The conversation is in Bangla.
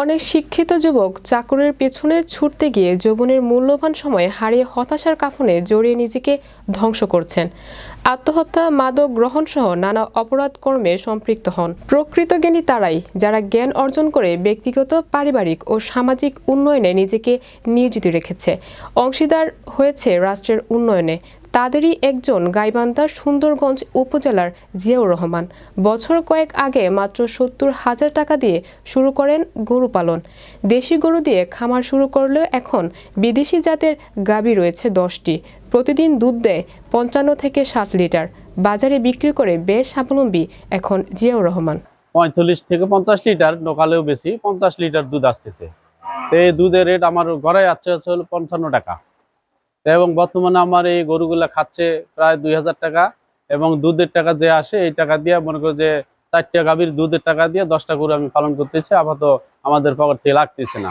অনেক শিক্ষিত যুবক চাকরির পেছনে ছুটতে গিয়ে যৌবনের মূল্যবান সময় হারিয়ে হতাশার কাফনে জড়িয়ে নিজেকে ধ্বংস করছেন। আত্মহত্যা, মাদক গ্রহণ সহ নানা অপরাধ কর্মে সম্পৃক্ত হন। প্রকৃত জ্ঞানী তারাই যারা জ্ঞান অর্জন করে ব্যক্তিগত, পারিবারিক ও সামাজিক উন্নয়নে নিজেকে নিয়োজিত রেখেছে, অংশীদার হয়েছে রাষ্ট্রের উন্নয়নে। তাদেরই একজন গাইবান্ধার সুন্দরগঞ্জ উপজেলার জিয়াউর রহমান। বছর কয়েক আগে মাত্র ৭০,০০০ টাকা দিয়ে শুরু করেন গরু পালন। দেশি গরু দিয়ে খামার শুরু করলেও এখন বিদেশি জাতের গাভী রয়েছে ১০টি। প্রতিদিন দুধ দেয় ৫৫ থেকে ৬০ লিটার। বাজারে বিক্রি করে বেশ স্বাবলম্বী এখন জিয়াউর রহমান। ৪৫ থেকে ৫০ লিটার, লোকালেও বেশি ৫০ লিটার দুধ আসতেছে। তো এই দুধের রেট আমার ঘরে যাচ্ছে হলো ৫৫ টাকা, এবং বর্তমানে আমার এই গরুগুলা খাচ্ছে প্রায় ২০০০ টাকা, এবং দুধের টাকা যে আসে এই টাকা দিয়ে মনে করো যে ৪টা গাভীর দুধের টাকা দিয়ে ১০টা গরু আমি পালন করতেছি। আপাতত আমাদের পকেট থেকে লাগতেছে না।